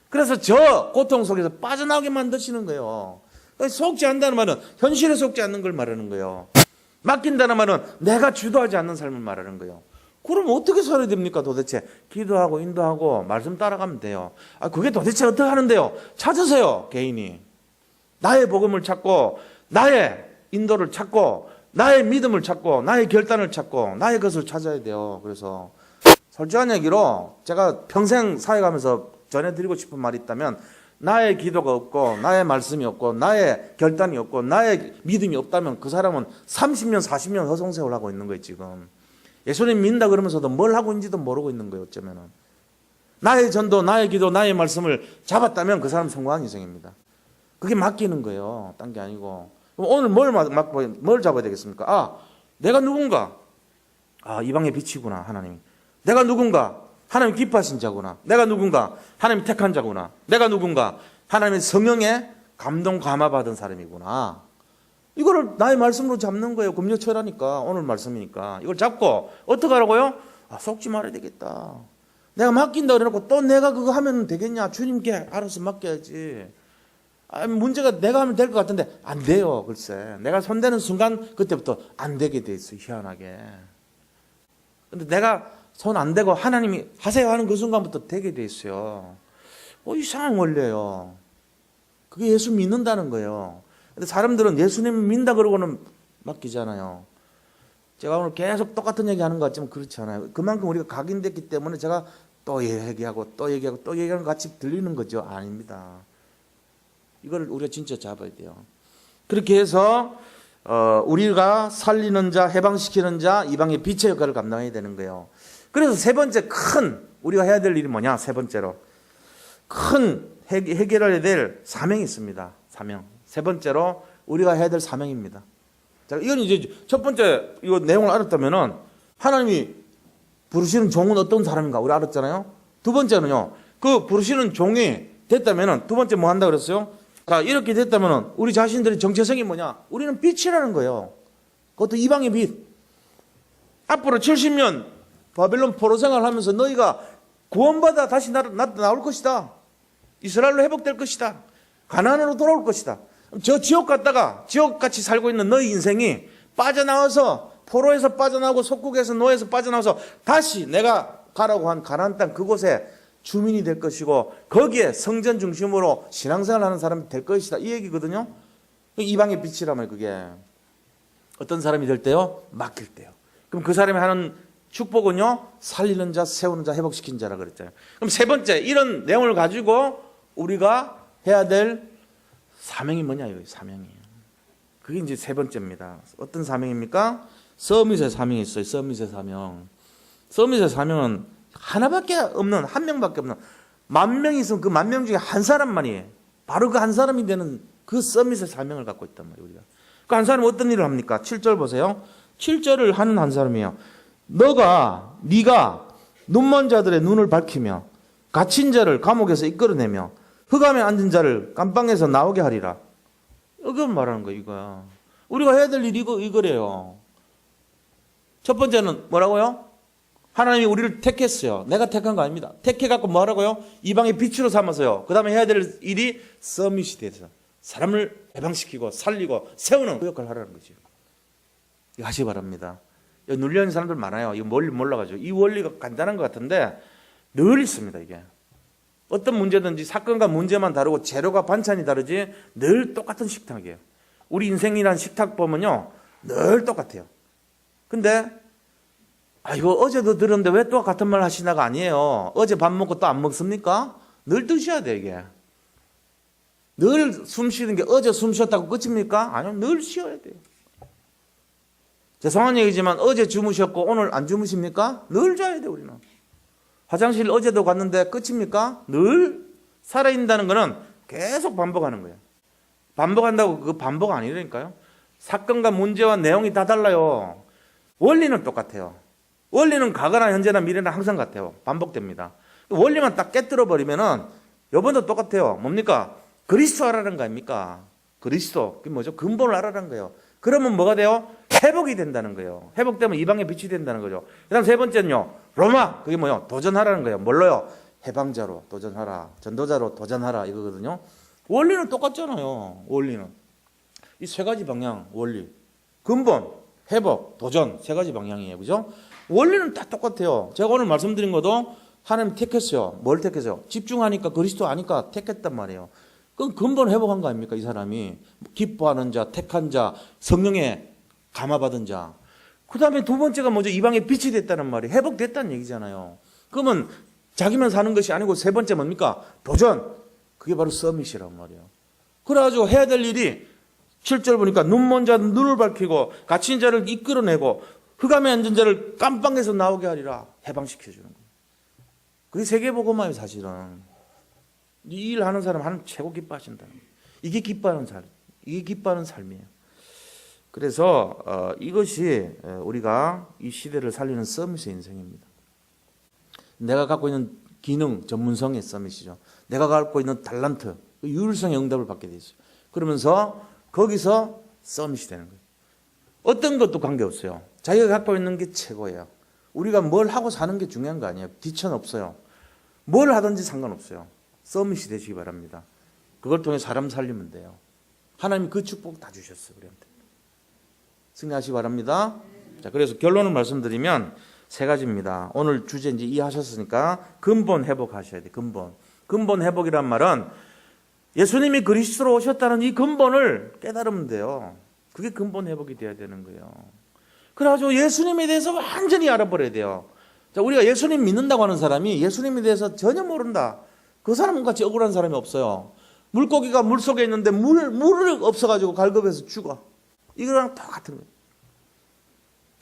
그래서 저 고통 속에서 빠져나오게 만드시는 거예요. 속지 않는다는 말은 현실에 속지 않는 걸 말하는 거예요. 맡긴다는 말은 내가 주도하지 않는 삶을 말하는 거예요. 그럼 어떻게 살아야 됩니까 도대체? 기도하고 인도하고 말씀 따라가면 돼요. 아, 그게 도대체 어떻게 하는데요? 찾으세요. 개인이. 나의 복음을 찾고 나의 인도를 찾고 나의 믿음을 찾고 나의 결단을 찾고 나의 것을 찾아야 돼요. 그래서 솔직한 얘기로 제가 평생 사역하면서 전해드리고 싶은 말이 있다면 나의 기도가 없고 나의 말씀이 없고 나의 결단이 없고 나의 믿음이 없다면 그 사람은 30년 40년 허송세월 하고 있는 거예요. 지금 예수님 믿는다 그러면서도 뭘 하고 있는지도 모르고 있는 거예요. 어쩌면은 나의 전도 나의 기도 나의 말씀을 잡았다면 그 사람 성공한 인생입니다. 그게 맡기는 거예요. 딴 게 아니고. 그럼 오늘 뭘 잡아야 되겠습니까? 아, 내가 누군가? 아, 이 방의 빛이구나, 하나님. 내가 누군가? 하나님 기뻐하신 자구나. 내가 누군가? 하나님 택한 자구나. 내가 누군가? 하나님의 성령에 감동 감화받은 사람이구나. 이거를 나의 말씀으로 잡는 거예요. 금요철하니까 오늘 말씀이니까. 이걸 잡고 어떻게 하라고요? 아, 속지 말아야 되겠다. 내가 맡긴다 그래놓고 또 내가 그거 하면 되겠냐? 주님께 알아서 맡겨야지. 아, 문제가 내가 하면 될 것 같은데 안 돼요. 글쎄 내가 손대는 순간 그때부터 안 되게 돼 있어요. 희한하게. 근데 내가 손 안 대고 하나님이 하세요 하는 그 순간부터 되게 돼 있어요. 이상한 원리예요. 그게 예수 믿는다는 거예요. 근데 사람들은 예수님 믿는다 그러고는 맡기잖아요. 제가 오늘 계속 똑같은 얘기 하는 것 같지만 그렇지 않아요. 그만큼 우리가 각인됐기 때문에 제가 또 얘기하고 또 얘기하고 또 얘기하는 것 같이 들리는 거죠. 아닙니다. 이걸 우리가 진짜 잡아야 돼요. 그렇게 해서 우리가 살리는 자, 해방시키는 자, 이방의 빛의 역할을 감당해야 되는 거예요. 그래서 세 번째 큰 우리가 해야 될 일이 뭐냐? 세 번째로 큰 해결해야 될 사명이 있습니다. 사명. 세 번째로 우리가 해야 될 사명입니다. 자, 이건 이제 첫 번째 이거 내용을 알았다면은 하나님이 부르시는 종은 어떤 사람인가 우리 알았잖아요. 두 번째는요. 그 부르시는 종이 됐다면은 두 번째 뭐 한다 그랬어요? 자, 이렇게 됐다면은 우리 자신들의 정체성이 뭐냐? 우리는 빛이라는 거예요. 그것도 이방의 빛. 앞으로 70년 바벨론 포로 생활하면서 너희가 구원받아 다시 나올 것이다. 이스라엘로 회복될 것이다. 가나안으로 돌아올 것이다. 저 지옥 갔다가 지옥같이 살고 있는 너희 인생이 빠져나와서 포로에서 빠져나오고 속국에서 노예에서 빠져나와서 다시 내가 가라고 한 가나안 땅 그곳에 주민이 될 것이고 거기에 성전 중심으로 신앙생활을 하는 사람이 될 것이다. 이 얘기거든요. 이방의 빛이라면 그게 어떤 사람이 될 때요? 맡길 때요. 그럼 그 사람이 하는 축복은요? 살리는 자, 세우는 자, 회복시키는 자라 그랬잖아요. 그럼 세 번째 이런 내용을 가지고 우리가 해야 될 사명이 뭐냐? 이거 사명이에요. 그게 이제 세 번째입니다. 어떤 사명입니까? 서밋의 사명이 있어요. 서밋의 사명. 서밋의 사명은 하나밖에 없는, 한 명밖에 없는, 10,000명이 있으면 그 10,000명 중에 한 사람만이 바로 그 한 사람이 되는 그 서밋의 사명을 갖고 있단 말이에요. 우리가. 그 한 사람은 어떤 일을 합니까? 7절 보세요. 7절을 하는 한 사람이에요. 네가 눈먼 자들의 눈을 밝히며 갇힌 자를 감옥에서 이끌어내며 흑암에 앉은 자를 깜방에서 나오게 하리라. 이걸 말하는 거예요. 이거야. 우리가 해야 될 일이 이거래요. 첫 번째는 뭐라고요? 하나님이 우리를 택했어요. 내가 택한 거 아닙니다. 택해갖고 뭐 하라고요? 이방의 빛으로 삼아서요. 그 다음에 해야 될 일이 서밋이 돼서 사람을 해방시키고 살리고 세우는 그 역할을 하라는 거죠. 이거 하시기 바랍니다. 눌려있는 사람들 많아요. 이거 멀리 몰라가지고. 이 원리가 간단한 것 같은데 늘 있습니다. 이게. 어떤 문제든지 사건과 문제만 다르고 재료가 반찬이 다르지 늘 똑같은 식탁이에요. 우리 인생이란 식탁 보면요. 늘 똑같아요. 근데 이거 어제도 들었는데 왜 또 같은 말 하시나가 아니에요. 어제 밥 먹고 또 안 먹습니까? 늘 드셔야 돼요. 이게. 늘 숨 쉬는 게 어제 숨 쉬었다고 끝입니까? 아니요. 늘 쉬어야 돼요. 죄송한 얘기지만 어제 주무셨고 오늘 안 주무십니까? 늘 자야 돼요. 우리는. 화장실 어제도 갔는데 끝입니까? 늘 살아있다는 거는 계속 반복하는 거예요. 반복한다고 그 반복 아니라니까요. 사건과 문제와 내용이 다 달라요. 원리는 똑같아요. 원리는 과거나 현재나 미래나 항상 같아요. 반복됩니다. 원리만 딱 깨뜨려 버리면은 이번도 똑같아요. 뭡니까? 그리스도 알아라는 거 아닙니까? 그리스도. 그게 뭐죠? 근본을 알아라는 거예요. 그러면 뭐가 돼요? 회복이 된다는 거예요. 회복되면 이방의 빛이 된다는 거죠. 그 다음 세 번째는요. 로마. 그게 뭐요? 도전하라는 거예요. 뭘로요? 해방자로 도전하라. 전도자로 도전하라. 이거거든요. 원리는 똑같잖아요. 원리는. 이 세 가지 방향, 원리. 근본, 회복, 도전. 세 가지 방향이에요. 그죠? 원리는 다 똑같아요. 제가 오늘 말씀드린 것도 하나님 택했어요. 뭘 택했어요? 집중하니까 그리스도 아니까 택했단 말이에요. 그건 근본 회복한 거 아닙니까? 이 사람이 기뻐하는 자, 택한 자, 성령의 감화받은 자. 그 다음에 두 번째가 뭐죠? 이방의 빛이 됐다는 말이 회복됐다는 얘기잖아요. 그러면 자기만 사는 것이 아니고 세 번째 뭡니까? 도전. 그게 바로 서밋이란 말이에요. 그래가지고 해야 될 일이 7절 보니까 눈먼 자 눈을 밝히고 갇힌 자를 이끌어내고 흑암에 앉은 자를 깜빵에서 나오게 하리라. 해방시켜주는 거예요. 그게 세계복음화예요, 사실은. 이 일 하는 사람 하는 최고 기뻐하신다. 이게 기뻐하는 삶. 이게 기뻐하는 삶이에요. 그래서 이것이 우리가 이 시대를 살리는 서밋의 인생입니다. 내가 갖고 있는 기능, 전문성의 서밋이죠. 내가 갖고 있는 탤런트, 유일성의 응답을 받게 돼 있어요. 그러면서 거기서 서밋이 되는 거예요. 어떤 것도 관계없어요. 자기가 갖고 있는 게 최고예요. 우리가 뭘 하고 사는 게 중요한 거 아니에요. 뒤천 없어요. 뭘 하든지 상관없어요. 서밋이 되시기 바랍니다. 그걸 통해 사람 살리면 돼요. 하나님 그 축복 다 주셨어요, 우리한테. 승리하시기 바랍니다. 자, 그래서 결론을 말씀드리면 세 가지입니다. 오늘 주제 이제 이해하셨으니까 근본 회복하셔야 돼요. 근본 회복이란 말은 예수님이 그리스도로 오셨다는 이 근본을 깨달으면 돼요. 그게 근본 회복이 돼야 되는 거예요. 그래가지고 예수님에 대해서 완전히 알아버려야 돼요. 자, 우리가 예수님 믿는다고 하는 사람이 예수님에 대해서 전혀 모른다. 그 사람 같이 억울한 사람이 없어요. 물고기가 물속에 있는데 물을 없어가지고 갈급해서 죽어. 이거랑 똑같은 거예요.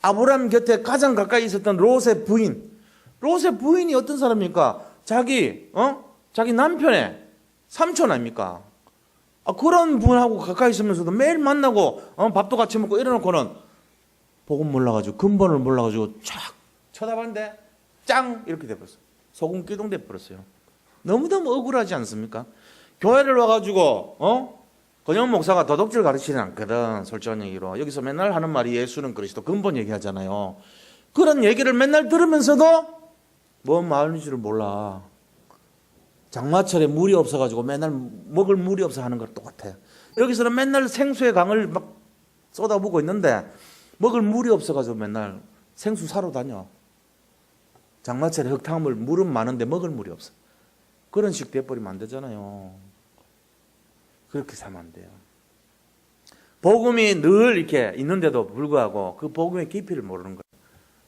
아브라함 곁에 가장 가까이 있었던 롯의 부인. 롯의 부인이 어떤 사람입니까? 자기 남편의 삼촌 아닙니까? 그런 분하고 가까이 있으면서도 매일 만나고 밥도 같이 먹고 이래놓고는 복음 몰라가지고 근본을 몰라가지고 촥 쳐다봤는데 짱 이렇게 돼버렸어요. 소금 기둥 돼버렸어요. 너무너무 억울하지 않습니까? 교회를 와가지고 권영 목사가 도덕질 가르치진 않거든. 솔직한 얘기로. 여기서 맨날 하는 말이 예수는 그리스도 근본 얘기하잖아요. 그런 얘기를 맨날 들으면서도 뭔 말인지를 몰라. 장마철에 물이 없어가지고 맨날 먹을 물이 없어 하는 거랑 똑같아요. 여기서는 맨날 생수의 강을 막 쏟아부고 있는데 먹을 물이 없어가지고 맨날 생수 사러 다녀. 장마철에 흙탕물 물은 많은데 먹을 물이 없어. 그런 식 돼버리면 안 되잖아요. 그렇게 살면 안 돼요. 복음이 늘 이렇게 있는데도 불구하고 그 복음의 깊이를 모르는 거예요.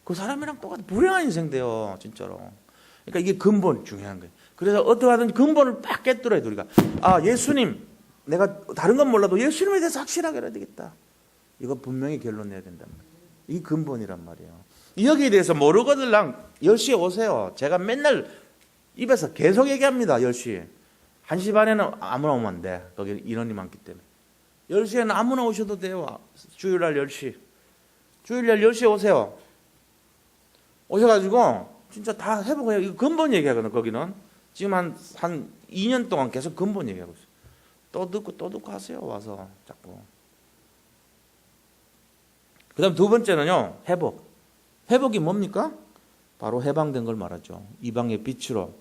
그 사람이랑 똑같은 불행한 인생 돼요, 진짜로. 그러니까 이게 근본 중요한 거예요. 그래서 어떠하든 근본을 딱 깨뚫어야 돼, 우리가. 예수님, 내가 다른 건 몰라도 예수님에 대해서 확실하게 알아야 되겠다. 이거 분명히 결론 내야 된단 말이에요. 이 근본이란 말이에요. 여기에 대해서 모르거든 10시에 오세요. 제가 맨날 입에서 계속 얘기합니다, 10시에. 1시 반에는 아무나 오면 안 돼. 거기 인원이 많기 때문에. 10시에는 아무나 오셔도 돼요. 주일날 10시. 주일날 10시에 오세요. 오셔가지고 진짜 다 회복해요. 이거 근본 얘기하거든, 거기는. 지금 한 2년 동안 계속 근본 얘기하고 있어요. 또 듣고 하세요, 와서. 자꾸. 그 다음 두 번째는요, 회복. 회복이 뭡니까? 바로 해방된 걸 말하죠. 이방의 빛으로.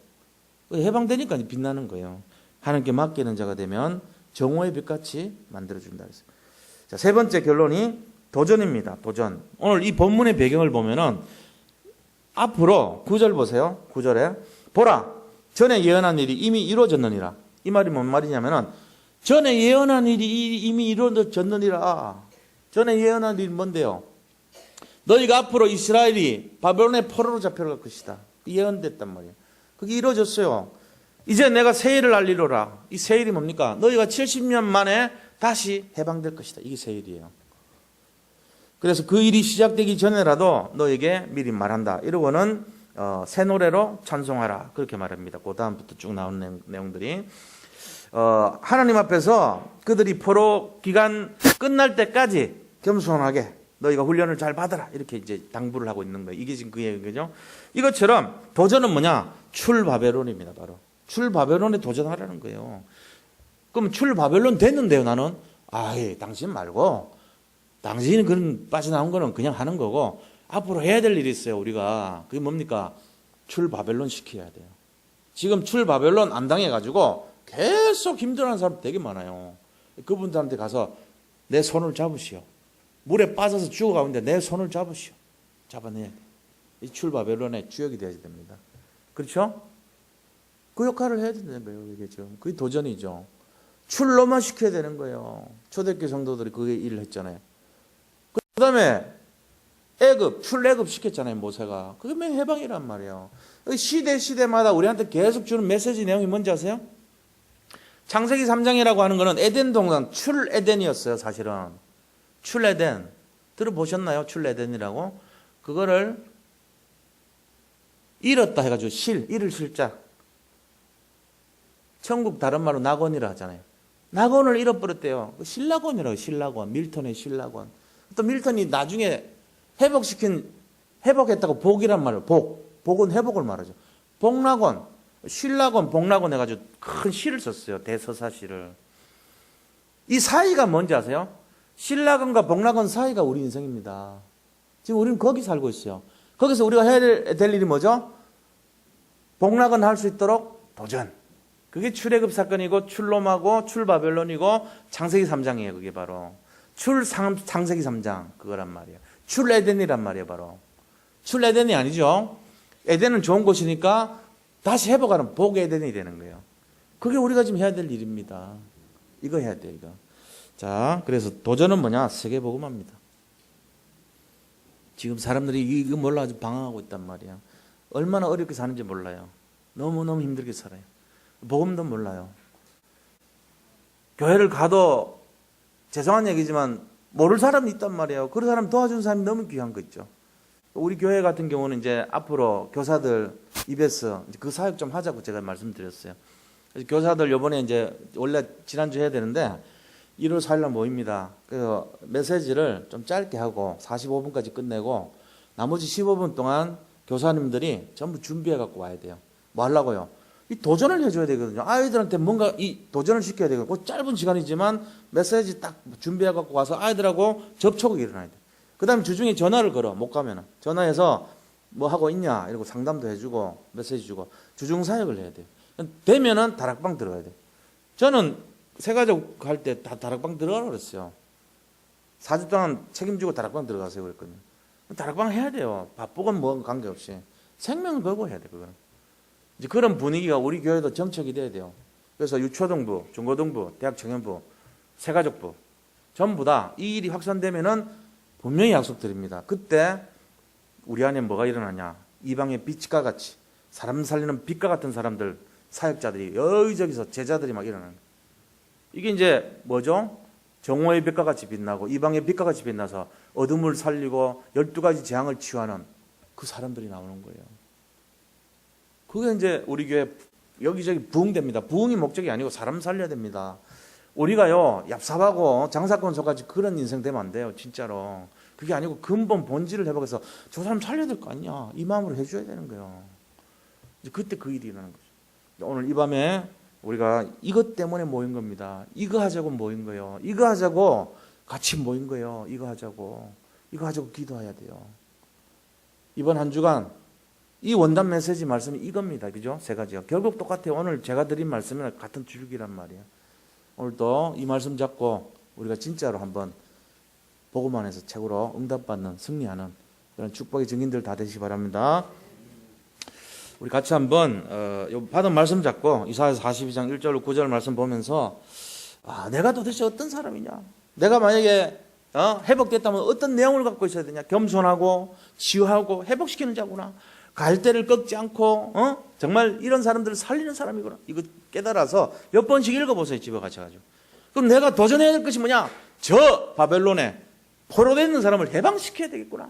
해방되니까 빛나는 거예요. 하나님께 맡기는 자가 되면 정오의 빛같이 만들어준다. 자, 세 번째 결론이 도전입니다. 도전. 오늘 이 본문의 배경을 보면은 앞으로 9절 보세요. 9절에 보라 전에 예언한 일이 이미 이루어졌느니라. 이 말이 뭔 말이냐면은 전에 예언한 일이 이미 이루어졌느니라. 전에 예언한 일이 뭔데요? 너희가 앞으로 이스라엘이 바벨론의 포로로 잡혀갈 것이다. 예언됐단 말이에요. 그게 이루어졌어요. 이제 내가 새 일을 알리로라. 이 새 일이 뭡니까? 너희가 70년 만에 다시 해방될 것이다. 이게 새 일이에요. 그래서 그 일이 시작되기 전에라도 너에게 미리 말한다. 이러고는 새 노래로 찬송하라. 그렇게 말합니다. 그 다음부터 쭉 나오는 내용들이 하나님 앞에서 그들이 포로 기간 끝날 때까지 겸손하게 너희가 훈련을 잘 받아라. 이렇게 이제 당부를 하고 있는 거예요. 이게 지금 그 얘기죠. 이것처럼 도전은 뭐냐? 출바벨론입니다. 바로 출바벨론에 도전하라는 거예요. 그럼 출바벨론 됐는데요. 나는 당신 말고 당신이 그런 빠져나온 거는 그냥 하는 거고 앞으로 해야 될 일이 있어요. 우리가 그게 뭡니까? 출바벨론 시켜야 돼요. 지금 출바벨론 안 당해가지고 계속 힘들어하는 사람 되게 많아요. 그분들한테 가서 내 손을 잡으시오. 물에 빠져서 죽어가는데 내 손을 잡으시오. 잡아내야 돼. 이 출바벨론의 주역이 되어야 됩니다. 그렇죠? 그 역할을 해야 된다는 거예요. 이게 좀 그게 도전이죠. 출로만 시켜야 되는 거예요. 초대교회 성도들이 그 일을 했잖아요. 그 그다음에 애급, 출애급 시켰잖아요, 모세가. 그게 맨 해방이란 말이에요. 시대마다 우리한테 계속 주는 메시지 내용이 뭔지 아세요? 창세기 3장이라고 하는 거는 에덴 동산, 출에덴이었어요, 사실은. 출에덴. 들어보셨나요? 출에덴이라고? 그거를 잃었다 해가지고 잃을 실자. 천국 다른 말로 낙원이라 하잖아요. 낙원을 잃어버렸대요. 신락원이라고, 신락원. 밀턴의 신락원. 또 밀턴이 나중에 회복했다고 복이란 말을, 복은 회복을 말하죠. 복락원, 신락원, 복락원 해가지고 큰 시를 썼어요. 대서사시를. 이 사이가 뭔지 아세요? 신락원과 복락원 사이가 우리 인생입니다. 지금 우리는 거기 살고 있어요. 거기서 우리가 해야 될 일이 뭐죠? 복락원 할 수 있도록 도전. 그게 출애굽 사건이고 출롬하고 출바벨론이고 창세기 3장이에요. 그게 바로 창세기 3장 그거란 말이에요. 출에덴이란 말이에요. 바로 출에덴이 아니죠. 에덴은 좋은 곳이니까 다시 회복하는 복에덴이 되는 거예요. 그게 우리가 지금 해야 될 일입니다. 이거 해야 돼요. 이거. 자, 그래서 도전은 뭐냐? 세계복음화입니다. 지금 사람들이 이거 몰라가지고 방황하고 있단 말이야. 얼마나 어렵게 사는지 몰라요. 너무너무 힘들게 살아요. 복음도 몰라요. 교회를 가도 죄송한 얘기지만 모를 사람이 있단 말이에요. 그런 사람 도와주는 사람이 너무 귀한 거 있죠. 우리 교회 같은 경우는 이제 앞으로 교사들 입에서 그 사역 좀 하자고 제가 말씀드렸어요. 그래서 교사들 요번에 이제 원래 지난주 해야 되는데 1월 4일날 모입니다. 그래서 메시지를 좀 짧게 하고 45분까지 끝내고 나머지 15분 동안 교사님들이 전부 준비해 갖고 와야 돼요. 뭐 하려고요? 이 도전을 해줘야 되거든요. 아이들한테 뭔가 이 도전을 시켜야 되고 짧은 시간이지만 메시지 딱 준비해 갖고 와서 아이들하고 접촉이 일어나야 돼. 그 다음에 주중에 전화를 걸어. 못 가면은 전화해서 뭐 하고 있냐 이러고 상담도 해주고 메시지 주고 주중 사역을 해야 돼요. 되면은 다락방 들어가야 돼. 저는 세가족 할 때 다 다락방 들어가라 그랬어요. 4주 동안 책임지고 다락방 들어가세요 그랬거든요. 다락방 해야 돼요. 바쁘건 뭐 관계없이 생명을 걸고 해야 돼. 그거는 이제 그런 분위기가 우리 교회도 정착이 돼야 돼요. 그래서 유초등부, 중고등부, 대학 청년부, 세가족부 전부 다 이 일이 확산되면은 분명히 약속드립니다. 그때 우리 안에 뭐가 일어나냐? 이방의 빛과 같이 사람 살리는 빛과 같은 사람들, 사역자들이 여기저기서 제자들이 막 일어나는. 이게 이제 뭐죠? 정오의 빛과 같이 빛나고 이방의 빛과 같이 빛나서 어둠을 살리고 12가지 재앙을 치유하는 그 사람들이 나오는 거예요. 그게 이제 우리 교회 여기저기 부흥됩니다. 부흥이 목적이 아니고 사람 살려야 됩니다. 우리가요 얍삽하고 장사건소까지 그런 인생 되면 안 돼요. 진짜로. 그게 아니고 근본 본질을 회복해서 저 사람 살려야 될 거 아니야. 이 마음으로 해줘야 되는 거예요. 이제 그때 그 일이 일어나는 거죠. 오늘 이 밤에 우리가 이것 때문에 모인 겁니다. 이거 하자고 모인 거예요. 이거 하자고 같이 모인 거예요. 이거 하자고 기도해야 돼요. 이번 한 주간 이 원단 메시지 말씀이 이겁니다. 그죠? 세 가지가. 결국 똑같아요. 오늘 제가 드린 말씀이랑 같은 줄기란 말이에요. 오늘도 이 말씀 잡고 우리가 진짜로 한번 복음 안에서 최고로 응답받는 승리하는 그런 축복의 증인들 다 되시기 바랍니다. 우리 같이 한번 받은 말씀 잡고 이사야서 42장 1절 9절 말씀 보면서 내가 도대체 어떤 사람이냐? 내가 만약에 회복됐다면 어떤 내용을 갖고 있어야 되냐? 겸손하고 치유하고 회복시키는 자구나. 갈대를 꺾지 않고 정말 이런 사람들을 살리는 사람이구나. 이거 깨달아서 몇 번씩 읽어보세요. 집에 가셔가지고. 그럼 내가 도전해야 될 것이 뭐냐? 저 바벨론에 포로되어 있는 사람을 해방시켜야 되겠구나.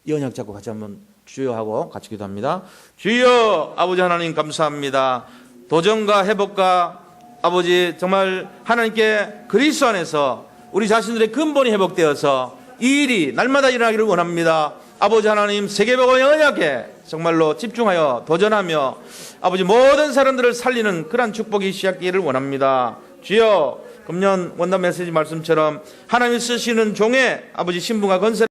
이 언약 잡고 같이 한번 주여 하고 같이 기도합니다. 주여 아버지 하나님 감사합니다. 도전과 회복과 아버지 정말 하나님께 그리스도 안에서 우리 자신들의 근본이 회복되어서 이 일이 날마다 일어나기를 원합니다. 아버지 하나님 세계복음의 언약에 정말로 집중하여 도전하며 아버지 모든 사람들을 살리는 그러한 축복이 시작되기를 원합니다. 주여 금년 원단 메시지 말씀처럼 하나님이 쓰시는 종의 아버지 신분과 건설